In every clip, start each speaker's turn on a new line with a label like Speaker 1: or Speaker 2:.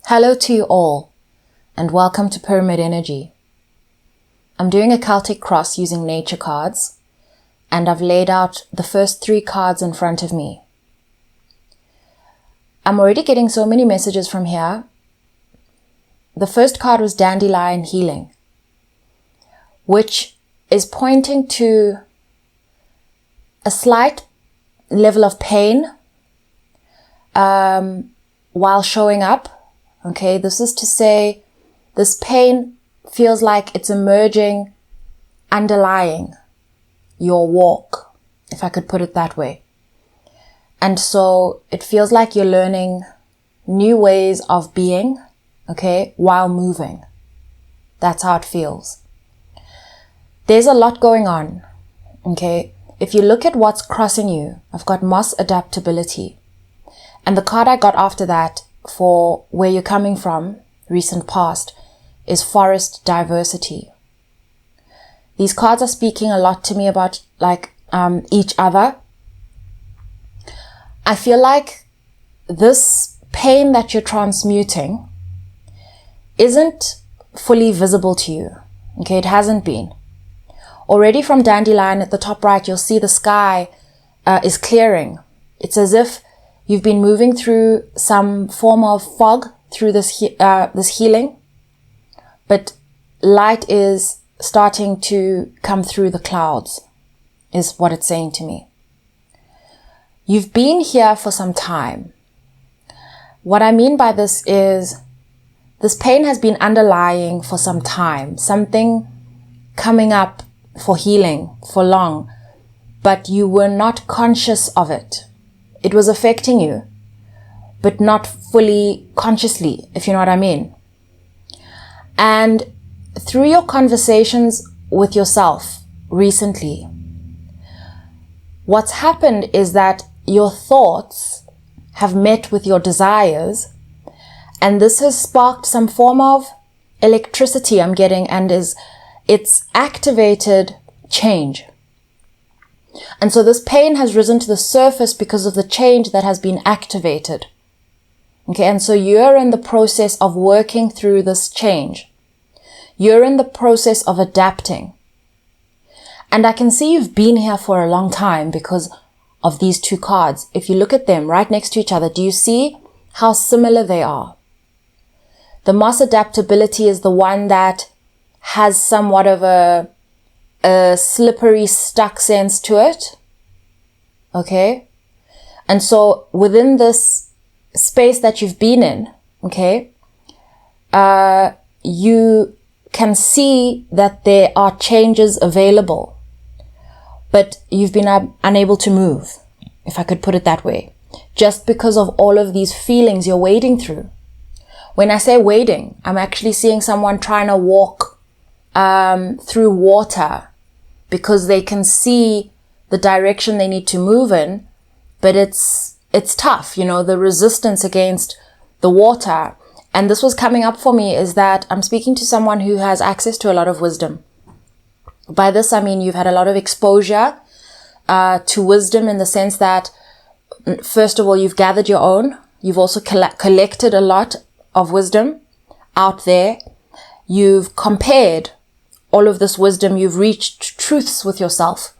Speaker 1: Hello to you all, and welcome to Pyramid Energy. I'm doing a Celtic cross using nature cards, and I've laid out the first 3 cards in front of me. I'm already getting so many messages from here. The first card was Dandelion Healing, which is pointing to a slight level of pain while showing up. Okay, this is to say this pain feels like it's emerging underlying your walk, if I could put it that way. And so it feels like you're learning new ways of being, okay, while moving. That's how it feels. There's a lot going on, okay? If you look at what's crossing you, I've got moss adaptability. And the card I got after that for where you're coming from, recent past, is forest diversity. These cards are speaking a lot to me about each other. I feel like this pain that you're transmuting isn't fully visible to you. Okay, it hasn't been. Already from Dandelion at the top right, you'll see the sky is clearing. It's as if you've been moving through some form of fog through this healing, but light is starting to come through the clouds, is what it's saying to me. You've been here for some time. What I mean by this is this pain has been underlying for some time, something coming up for healing for long, but you were not conscious of it. It was affecting you, but not fully consciously, if you know what I mean. And through your conversations with yourself recently, what's happened is that your thoughts have met with your desires, and this has sparked some form of electricity I'm getting, and it's activated change. And so this pain has risen to the surface because of the change that has been activated. Okay, and so you're in the process of working through this change. You're in the process of adapting. And I can see you've been here for a long time because of these 2 cards. If you look at them right next to each other, do you see how similar they are? The moss adaptability is the one that has somewhat of a slippery, stuck sense to it. Okay? And so within this space that you've been in, okay, you can see that there are changes available, but you've been unable to move, if I could put it that way, just because of all of these feelings you're wading through. When I say wading, I'm actually seeing someone trying to walk through water because they can see the direction they need to move in, but it's tough, the resistance against the water. And this was coming up for me is that I'm speaking to someone who has access to a lot of wisdom. By this, I mean you've had a lot of exposure to wisdom in the sense that, first of all, you've gathered your own. You've also collected a lot of wisdom out there. You've compared all of this wisdom. You've reached truths with yourself.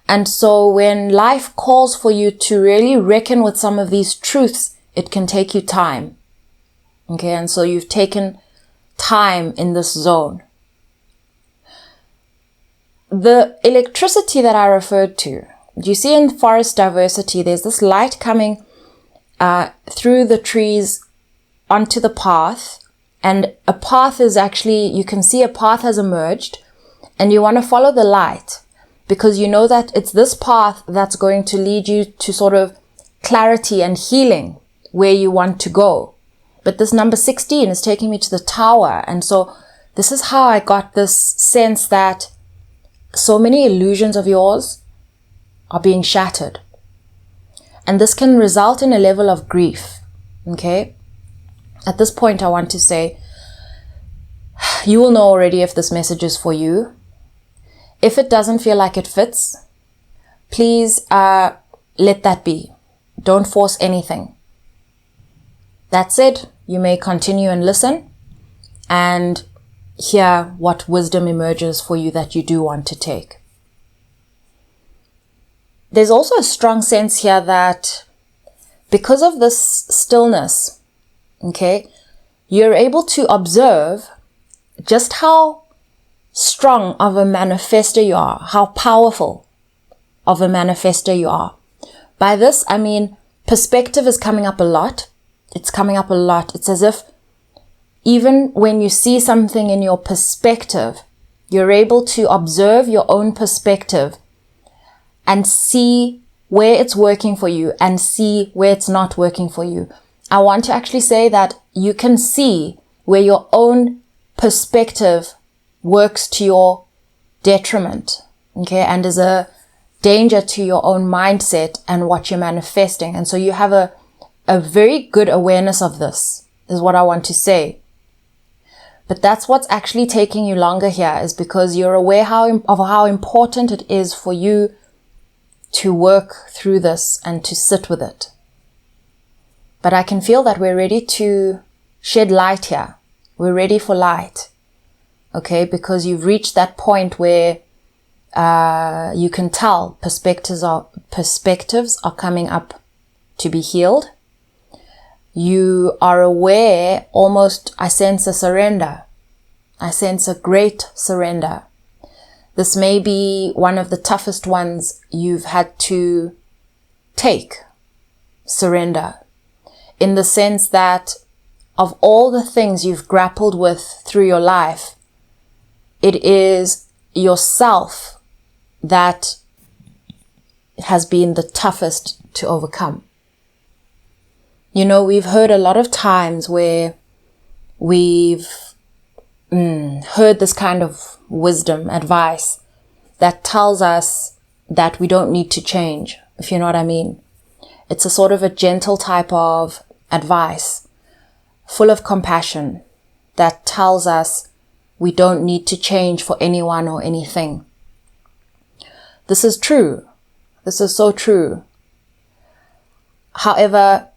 Speaker 1: And so when life calls for you to really reckon with some of these truths, it can take you time. Okay, and so you've taken time in this zone. The electricity that I referred to, do you see in forest diversity, there's this light coming through the trees onto the path, and a path is actually, you can see a path has emerged, and you want to follow the light because you know that it's this path that's going to lead you to sort of clarity and healing where you want to go. But this number 16 is taking me to the tower, and so this is how I got this sense that so many illusions of yours are being shattered. And this can result in a level of grief, okay? At this point, I want to say, you will know already if this message is for you. If it doesn't feel like it fits, please let that be. Don't force anything. That said, you may continue and listen and hear what wisdom emerges for you that you do want to take. There's also a strong sense here that because of this stillness, okay, you're able to observe just how strong of a manifester you are, how powerful of a manifester you are. By this, I mean perspective is coming up a lot. It's coming up a lot. It's as if even when you see something in your perspective, you're able to observe your own perspective and see where it's working for you and see where it's not working for you. I want to actually say that you can see where your own perspective works to your detriment, okay, and is a danger to your own mindset and what you're manifesting. And so you have a very good awareness of this, is what I want to say. But that's what's actually taking you longer here, is because you're aware of how important it is for you to work through this and to sit with it. But I can feel that we're ready to shed light here. We're ready for light. Okay, because you've reached that point where you can tell perspectives are coming up to be healed. You are aware, almost, I sense a surrender. I sense a great surrender. This may be one of the toughest ones you've had to take, surrender, in the sense that of all the things you've grappled with through your life, it is yourself that has been the toughest to overcome. You know, we've heard a lot of times where we've heard this kind of wisdom, advice that tells us that we don't need to change, if you know what I mean. It's a sort of a gentle type of advice, full of compassion, that tells us we don't need to change for anyone or anything. This is true. This is so true. However,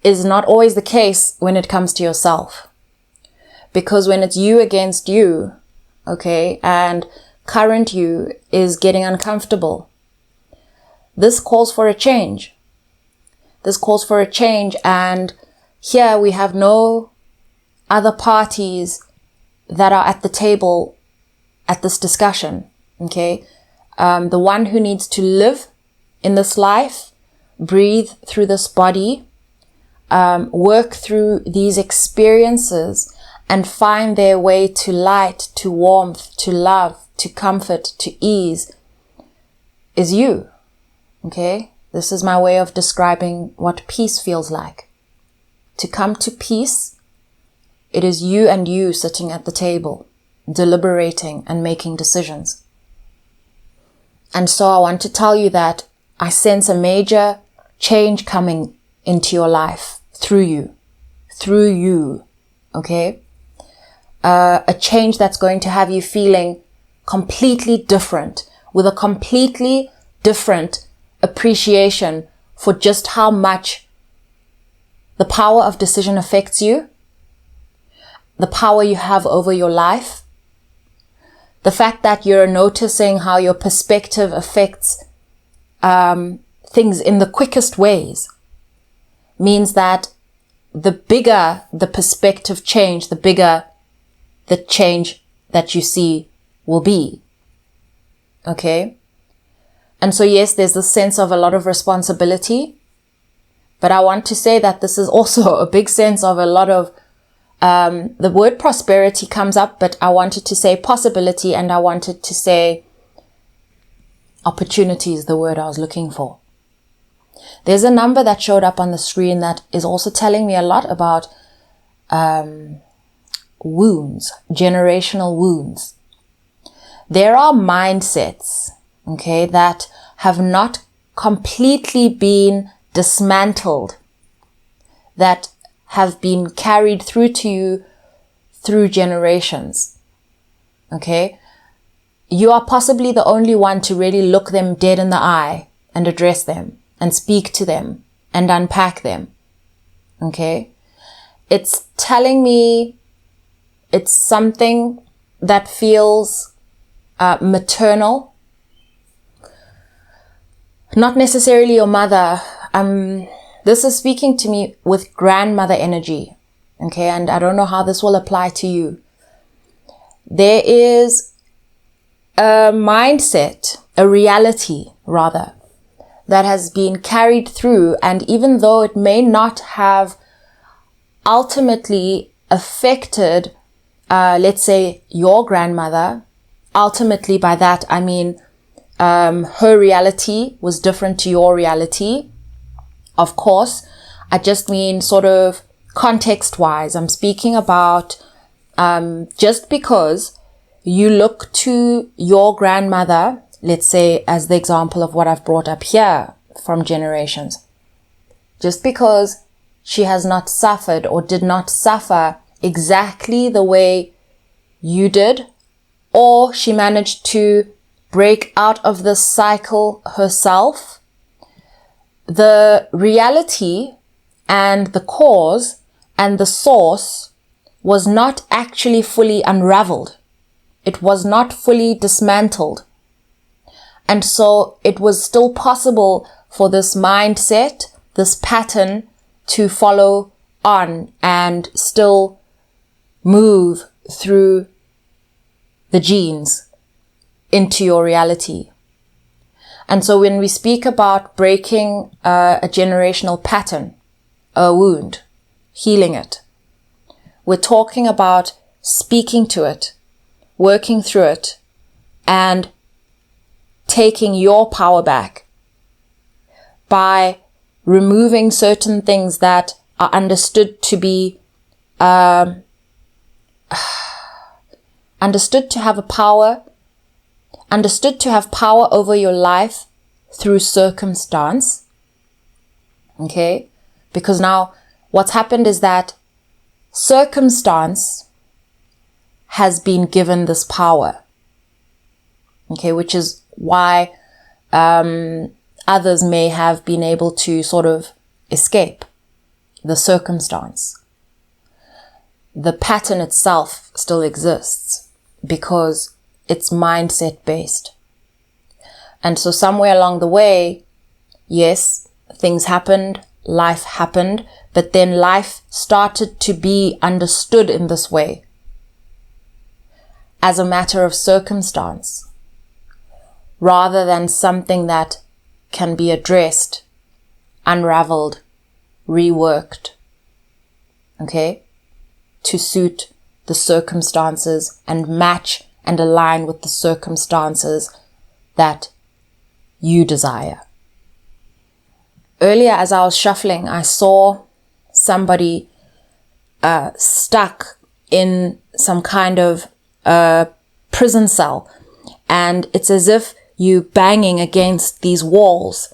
Speaker 1: is not always the case when it comes to yourself. Because when it's you against you, okay, and current you is getting uncomfortable, this calls for a change. This calls for a change, and here we have no other parties that are at the table at this discussion, okay? The one who needs to live in this life, breathe through this body, work through these experiences and find their way to light, to warmth, to love, to comfort, to ease, is you, okay? This is my way of describing what peace feels like. To come to peace, it is you and you sitting at the table, deliberating and making decisions. And so I want to tell you that I sense a major change coming into your life through you, okay? A change that's going to have you feeling completely different, with a completely different appreciation for just how much the power of decision affects you, the power you have over your life, the fact that you're noticing how your perspective affects things in the quickest ways, means that the bigger the perspective change, the bigger the change that you see will be. Okay? And so yes, there's this sense of a lot of responsibility, but I want to say that this is also a big sense of a lot of, the word prosperity comes up, but I wanted to say possibility, and I wanted to say opportunity is the word I was looking for. There's a number that showed up on the screen that is also telling me a lot about wounds, generational wounds. There are mindsets, okay, that have not completely been dismantled, that have been carried through to you through generations, okay? You are possibly the only one to really look them dead in the eye and address them and speak to them and unpack them, okay? it's telling me it's something that feels maternal. Not necessarily your mother. This is speaking to me with grandmother energy. Okay, and I don't know how this will apply to you. There is a mindset, a reality rather, that has been carried through, and even though it may not have ultimately affected, let's say, your grandmother, ultimately by that I mean her reality was different to your reality. Of course, I just mean sort of context-wise. I'm speaking about just because you look to your grandmother, let's say as the example of what I've brought up here from generations, just because she has not suffered or did not suffer exactly the way you did, or she managed to break out of this cycle herself, the reality and the cause and the source was not actually fully unraveled. It was not fully dismantled. And so it was still possible for this mindset, this pattern, to follow on and still move through the genes into your reality. And so when we speak about breaking a generational pattern, a wound, healing it, we're talking about speaking to it, working through it, and taking your power back by removing certain things that are understood to be understood to have power over your life through circumstance. Okay? Because now what's happened is that circumstance has been given this power. Okay? Which is why others may have been able to sort of escape the circumstance. The pattern itself still exists because it's mindset based. And so somewhere along the way, yes, things happened, life happened, but then life started to be understood in this way as a matter of circumstance, rather than something that can be addressed, unraveled, reworked, okay, to suit the circumstances and match and align with the circumstances that you desire. Earlier, as I was shuffling, I saw somebody stuck in some kind of prison cell, and it's as if you banging against these walls,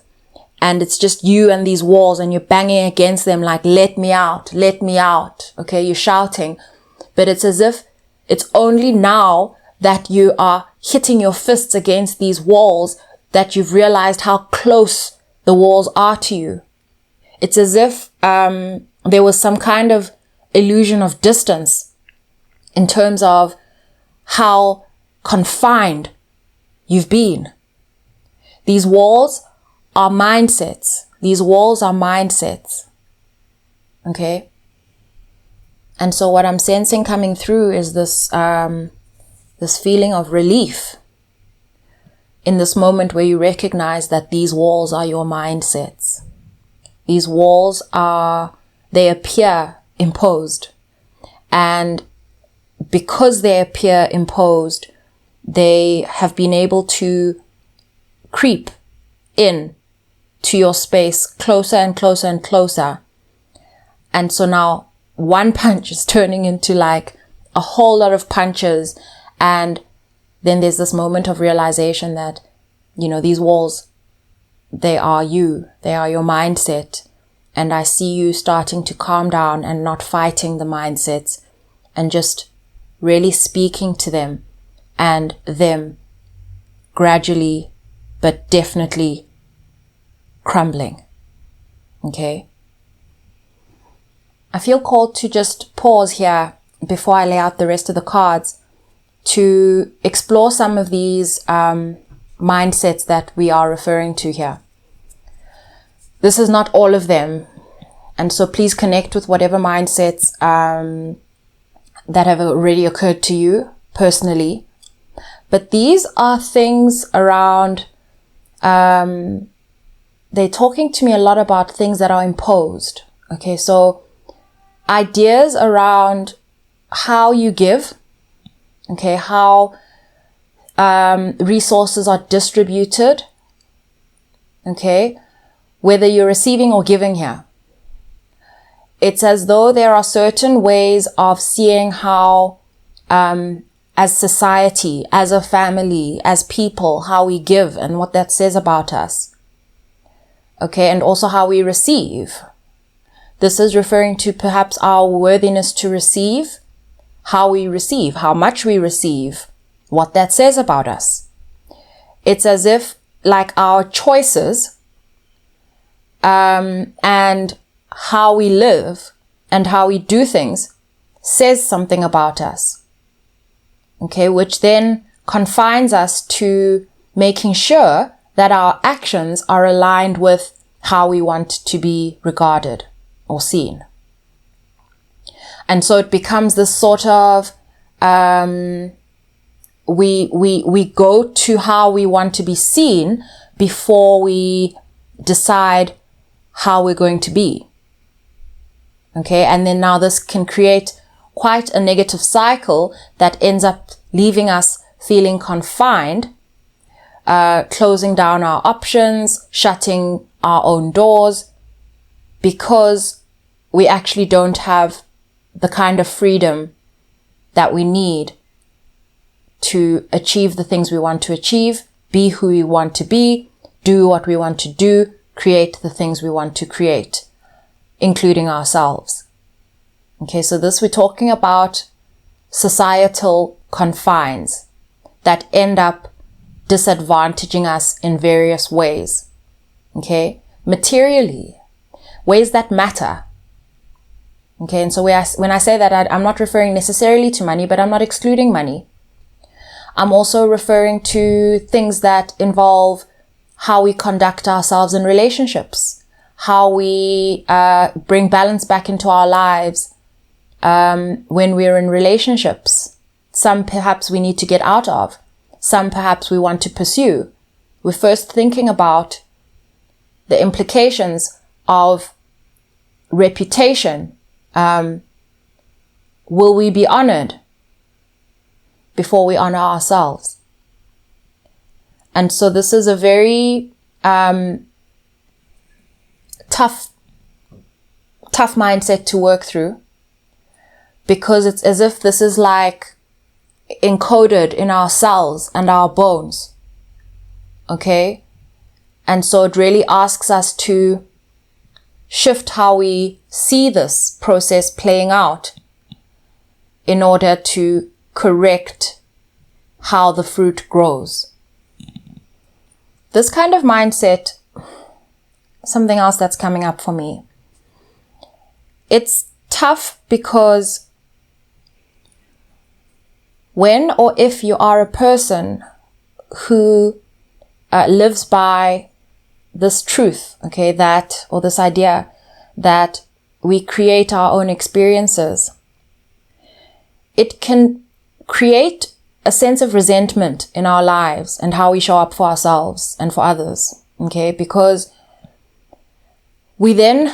Speaker 1: and it's just you and these walls, and you're banging against them like, let me out, let me out. Okay, you're shouting, but it's as if it's only now that you are hitting your fists against these walls that you've realized how close the walls are to you. It's as if there was some kind of illusion of distance in terms of how confined you've been. These walls are mindsets. These walls are mindsets. Okay? And so what I'm sensing coming through is this this feeling of relief in this moment where you recognize that these walls are your mindsets. These walls they appear imposed. And because they appear imposed, they have been able to creep in to your space closer and closer and closer. And so now one punch is turning into like a whole lot of punches. And then there's this moment of realization that, you know, these walls, they are you. They are your mindset. And I see you starting to calm down and not fighting the mindsets and just really speaking to them, and them gradually but definitely crumbling. Okay? I feel called to just pause here before I lay out the rest of the cards to explore some of these mindsets that we are referring to here. This is not all of them. And so please connect with whatever mindsets that have already occurred to you personally. But these are things around, they're talking to me a lot about things that are imposed. Okay, so ideas around how you give, okay, how resources are distributed, okay, whether you're receiving or giving here. It's as though there are certain ways of seeing how, as society, as a family, as people, how we give and what that says about us. Okay, and also how we receive. This is referring to perhaps our worthiness to receive, how we receive, how much we receive, what that says about us. It's as if like our choices, and how we live and how we do things says something about us. Okay, which then confines us to making sure that our actions are aligned with how we want to be regarded or seen. And so it becomes this sort of, we go to how we want to be seen before we decide how we're going to be. Okay, and then now this can create quite a negative cycle that ends up leaving us feeling confined, closing down our options, shutting our own doors, because we actually don't have the kind of freedom that we need to achieve the things we want to achieve, be who we want to be, do what we want to do, create the things we want to create, including ourselves. Okay, so this we're talking about societal confines that end up disadvantaging us in various ways. Okay, materially, ways that matter. Okay, and so when I say that, I'm not referring necessarily to money, but I'm not excluding money. I'm also referring to things that involve how we conduct ourselves in relationships, how we bring balance back into our lives when we're in relationships. Some perhaps we need to get out of. Some perhaps we want to pursue. We're first thinking about the implications of reputation. Will we be honored before we honor ourselves? And so this is a very tough mindset to work through, because it's as if this is like encoded in our cells and our bones. Okay? And so it really asks us to shift how we see this process playing out in order to correct how the fruit grows. This kind of mindset, something else that's coming up for me. It's tough because when or if you are a person who lives by this truth, okay, that, or this idea that we create our own experiences, it can create a sense of resentment in our lives and how we show up for ourselves and for others, okay, because we then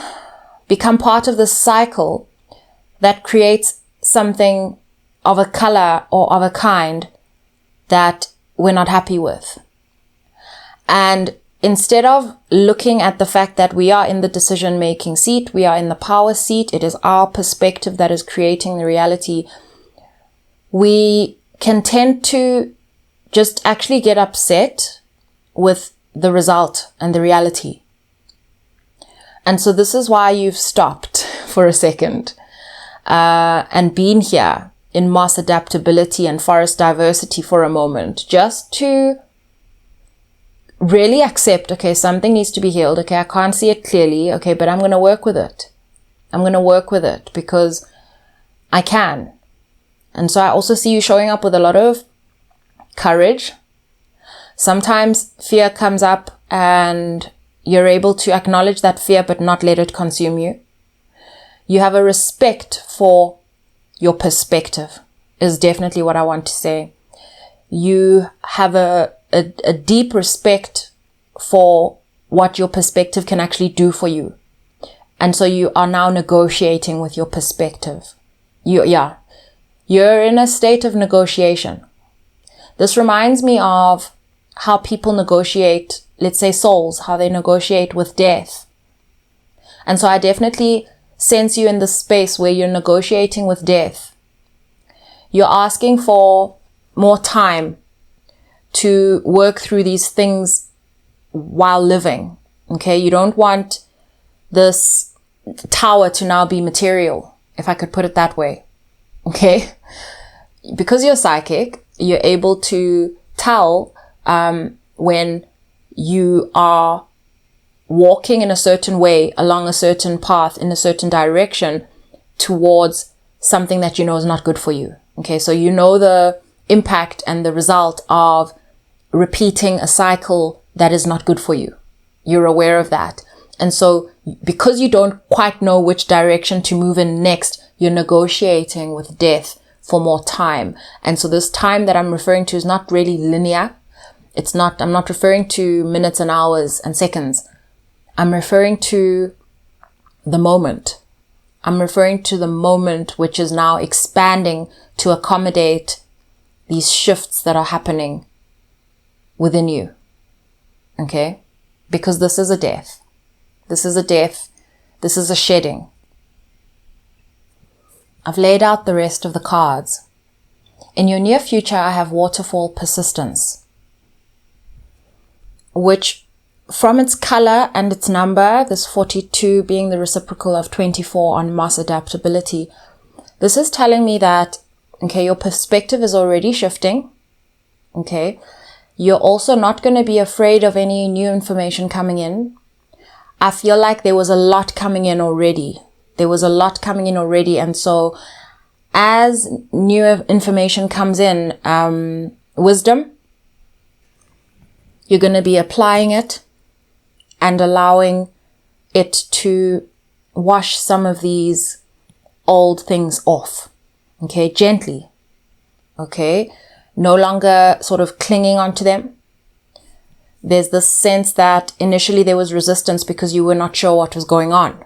Speaker 1: become part of this cycle that creates something of a color or of a kind that we're not happy with. And instead of looking at the fact that we are in the decision-making seat, we are in the power seat, it is our perspective that is creating the reality, we can tend to just actually get upset with the result and the reality. And so this is why you've stopped for a second and been here in mass adaptability and forest diversity for a moment, just to really accept, okay, something needs to be healed. Okay, I can't see it clearly. Okay, but I'm going to work with it. I'm going to work with it because I can. And so I also see you showing up with a lot of courage. Sometimes fear comes up and you're able to acknowledge that fear but not let it consume you. You have a respect for your perspective is definitely what I want to say. You have a deep respect for what your perspective can actually do for you. And so you are now negotiating with your perspective. You're in a state of negotiation. This reminds me of how people negotiate, let's say souls, how they negotiate with death. And so I definitely sense you in this space where you're negotiating with death. You're asking for more time to work through these things while living. Okay, you don't want this tower to now be material, if I could put it that way. Okay, because you're psychic, you're able to tell when you are walking in a certain way, along a certain path, in a certain direction towards something that you know is not good for you. Okay, so you know the impact and the result of repeating a cycle that is not good for you. You're aware of that. And so because you don't quite know which direction to move in next, you're negotiating with death for more time. And so this time that I'm referring to is not really linear. I'm not referring to minutes and hours and seconds. I'm referring to the moment. I'm referring to the moment which is now expanding to accommodate these shifts that are happening within you. Okay? Because this is a death. This is a death. This is a shedding. I've laid out the rest of the cards. In your near future, I have waterfall persistence, which from its color and its number, this 42 being the reciprocal of 24 on mass adaptability, this is telling me that, okay, your perspective is already shifting. Okay. You're also not going to be afraid of any new information coming in. I feel like there was a lot coming in already. And so as new information comes in, wisdom, you're going to be applying it and allowing it to wash some of these old things off. Okay, gently. Okay, no longer sort of clinging onto them. There's this sense that initially there was resistance because you were not sure what was going on.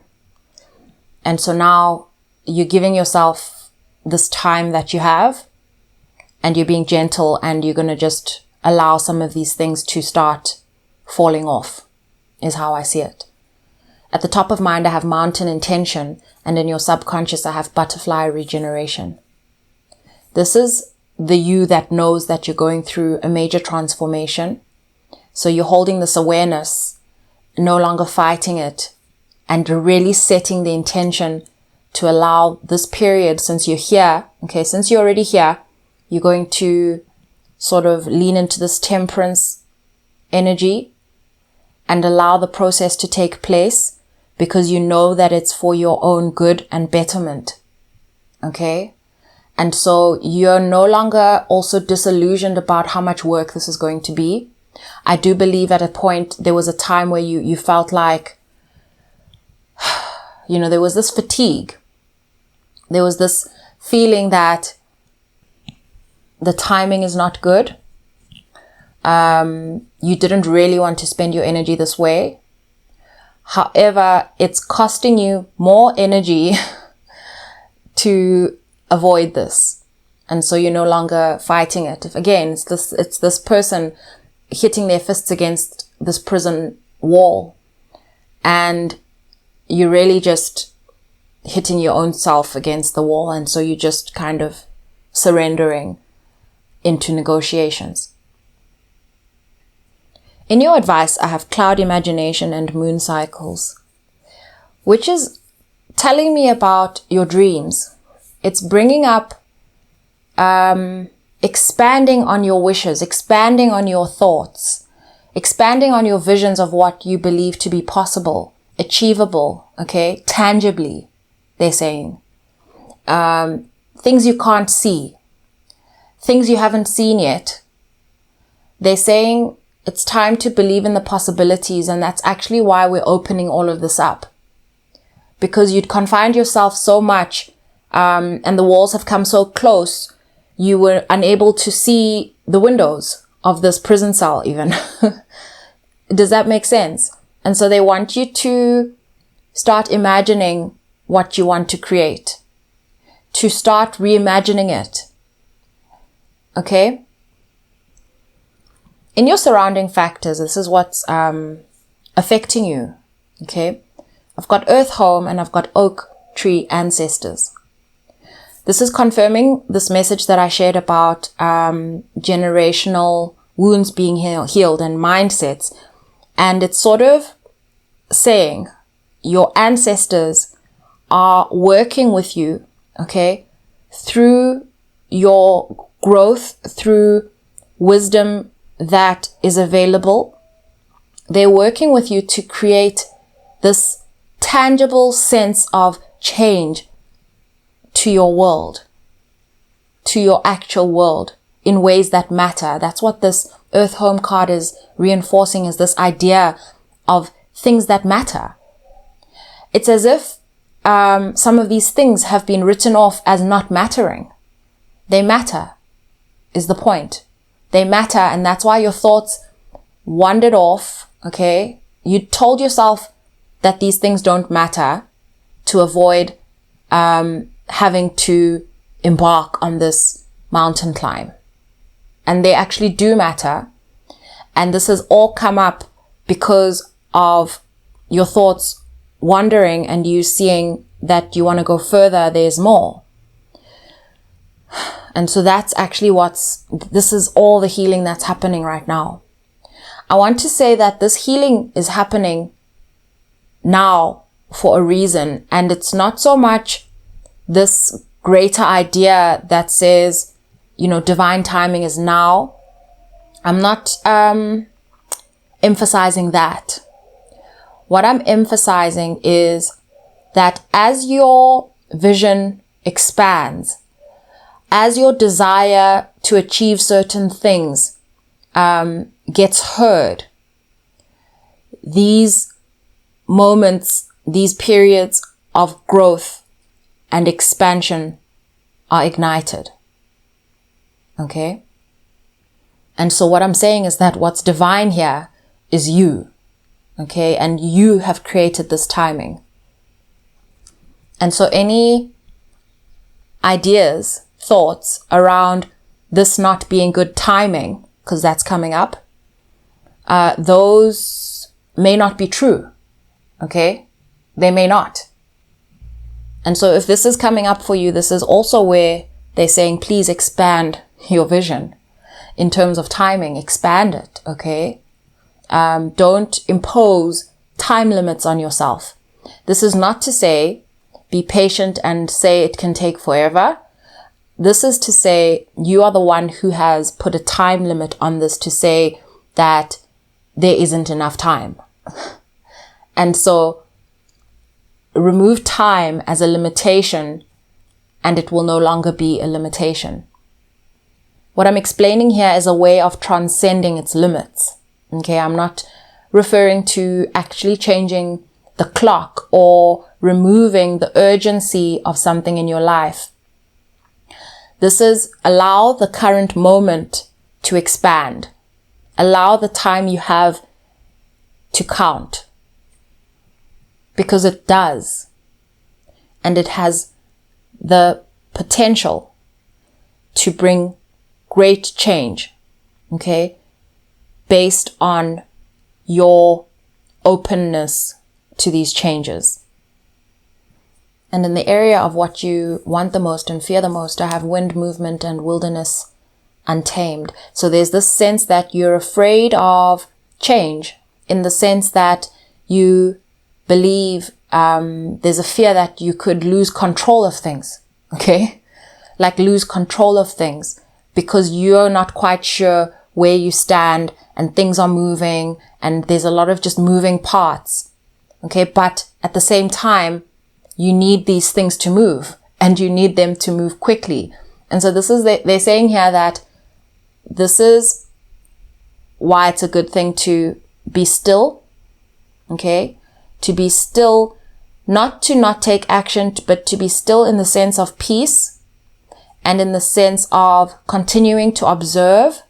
Speaker 1: And so now you're giving yourself this time that you have and you're being gentle and you're going to just allow some of these things to start falling off, is how I see it. At the top of mind, I have mountain intention, and in your subconscious, I have butterfly regeneration. This is the you that knows that you're going through a major transformation. So you're holding this awareness, no longer fighting it, and really setting the intention to allow this period, since you're here, okay, since you're already here, you're going to sort of lean into this temperance energy and allow the process to take place because you know that it's for your own good and betterment. Okay? And so you're no longer also disillusioned about how much work this is going to be. I do believe at a point there was a time where you felt like, there was this fatigue. There was this feeling that the timing is not good. You didn't really want to spend your energy this way. However, it's costing you more energy to avoid this. And so you're no longer fighting it. Again, it's this person hitting their fists against this prison wall. And you're really just hitting your own self against the wall. And so you're just kind of surrendering into negotiations. In your advice, I have cloud imagination and moon cycles, which is telling me about your dreams. It's bringing up, expanding on your wishes, expanding on your thoughts, expanding on your visions of what you believe to be possible, achievable, okay, tangibly. they're saying. Things you can't see. Things you haven't seen yet. They're saying it's time to believe in the possibilities, and that's actually why we're opening all of this up. Because you'd confined yourself so much, and the walls have come so close, you were unable to see the windows of this prison cell even. Does that make sense? And so they want you to start imagining what you want to create, to start reimagining it. Okay? In your surrounding factors, this is what's affecting you. Okay? I've got earth home and I've got oak tree ancestors. This is confirming this message that I shared about generational wounds being healed and mindsets. And it's sort of saying your ancestors are working with you, okay, through your growth, through wisdom that is available. They're working with you to create this tangible sense of change to your world, to your actual world in ways that matter. That's what this Earth Home card is reinforcing, is this idea of things that matter. It's as if some of these things have been written off as not mattering. They matter, is the point. They matter, and that's why your thoughts wandered off, okay? You told yourself that these things don't matter to avoid having to embark on this mountain climb. And they actually do matter. And this has all come up because of your thoughts wandering and you seeing that you want to go further, there's more. And so that's actually this is all the healing that's happening right now. I want to say that this healing is happening now for a reason. And it's not so much this greater idea that says, divine timing is now. I'm not emphasizing that. What I'm emphasizing is that as your vision expands, as your desire to achieve certain things gets heard, these moments, these periods of growth and expansion are ignited. Okay? And so what I'm saying is that what's divine here is you. Okay? And you have created this timing. And so any ideas, thoughts around this not being good timing, because that's coming up, those may not be true. Okay? They may not. And so if this is coming up for you, this is also where they're saying, please expand your vision in terms of timing. Expand it, okay? Don't impose time limits on yourself. This is not to say be patient and say it can take forever. This is to say you are the one who has put a time limit on this to say that there isn't enough time. And so remove time as a limitation and it will no longer be a limitation. What I'm explaining here is a way of transcending its limits. Okay, I'm not referring to actually changing the clock or removing the urgency of something in your life. This is allow the current moment to expand. Allow the time you have to count. Because it does. And it has the potential to bring great change. Okay? Based on your openness to these changes. And in the area of what you want the most and fear the most, I have wind movement and wilderness untamed. So there's this sense that you're afraid of change, in the sense that you believe there's a fear that you could lose control of things. Okay? Like lose control of things because you're not quite sure where you stand and things are moving and there's a lot of just moving parts. Okay? But at the same time, you need these things to move, and you need them to move quickly. And so this is, they're saying here that this is why it's a good thing to be still, okay? To be still, not to not take action, but to be still in the sense of peace and in the sense of continuing to observe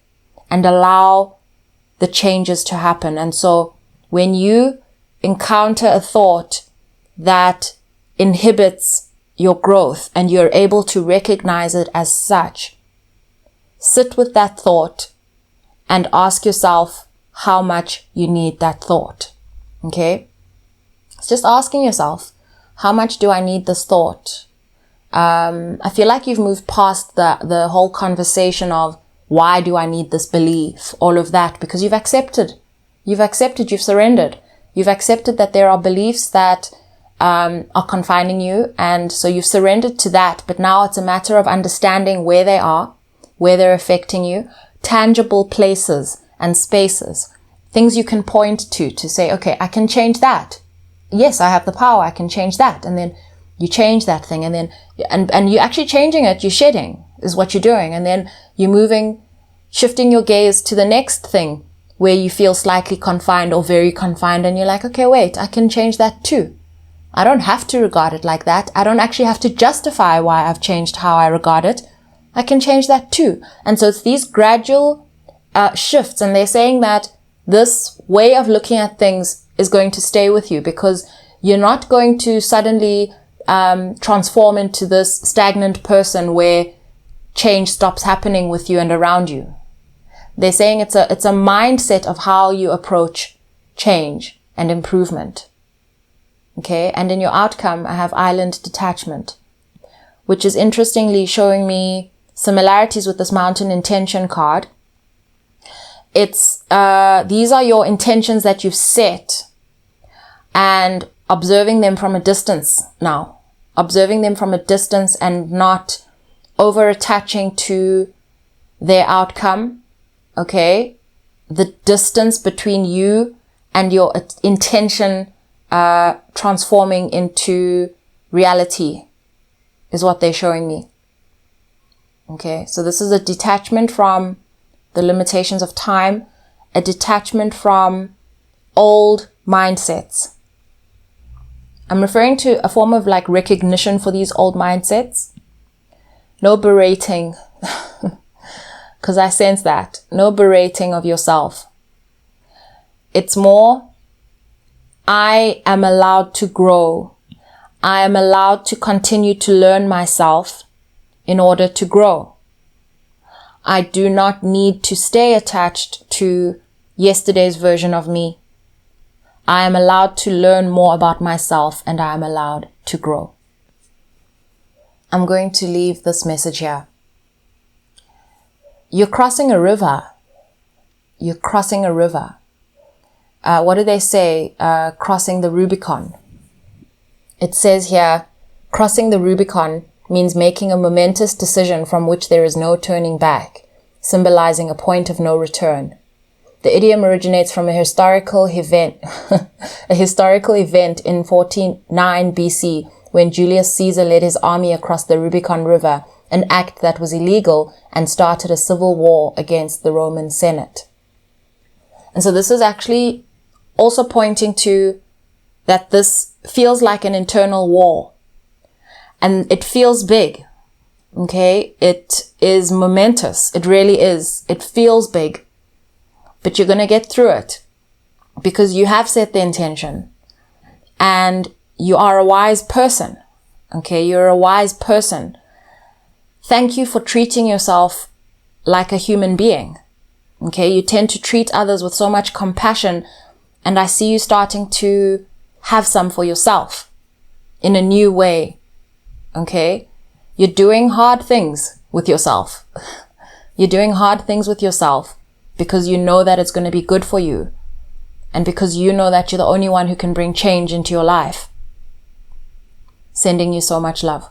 Speaker 1: and allow the changes to happen. And so when you encounter a thought that inhibits your growth and you're able to recognize it as such, sit with that thought and ask yourself how much you need that thought. Okay? It's just asking yourself, how much do I need this thought? I feel like you've moved past the whole conversation of why do I need this belief, all of that, because you've accepted, you've surrendered. You've accepted that there are beliefs that are confining you, and so you've surrendered to that. But now it's a matter of understanding where they are, where they're affecting you, tangible places and spaces, things you can point to say, okay, I can change that. Yes, I have the power, I can change that. And then you change that thing, and then, and you're actually changing it, you're shedding is what you're doing. And then you're moving, shifting your gaze to the next thing where you feel slightly confined or very confined, and you're like, okay, wait, I can change that too. I don't have to regard it like that. I don't actually have to justify why I've changed how I regard it. I can change that too. And so it's these gradual shifts, and they're saying that this way of looking at things is going to stay with you, because you're not going to suddenly transform into this stagnant person where change stops happening with you and around you. They're saying it's a mindset of how you approach change and improvement. Okay, and in your outcome, I have island detachment, which is interestingly showing me similarities with this mountain intention card. It's these are your intentions that you've set, and observing them from a distance now. Observing them from a distance and not over attaching to their outcome. Okay? The distance between you and your intention transforming into reality is what they're showing me. Okay? So this is a detachment from the limitations of time, a detachment from old mindsets. I'm referring to a form of like recognition for these old mindsets. No berating, because I sense that. No berating of yourself. It's more, I am allowed to grow. I am allowed to continue to learn myself in order to grow. I do not need to stay attached to yesterday's version of me. I am allowed to learn more about myself, and I am allowed to grow. I'm going to leave this message here. You're crossing a river. You're crossing a river. What do they say? Crossing the Rubicon. It says here, crossing the Rubicon means making a momentous decision from which there is no turning back, symbolizing a point of no return. The idiom originates from a historical event in 49 BC, when Julius Caesar led his army across the Rubicon River, an act that was illegal and started a civil war against the Roman Senate. And so this is actually also pointing to that this feels like an internal war. And it feels big. Okay? It is momentous. It really is. It feels big. But you're going to get through it because you have set the intention, and you are a wise person. Okay? You're a wise person. Thank you for treating yourself like a human being. Okay? You tend to treat others with so much compassion, and I see you starting to have some for yourself in a new way. Okay? You're doing hard things with yourself. You're doing hard things with yourself because you know that it's going to be good for you, and because you know that you're the only one who can bring change into your life. Sending you so much love.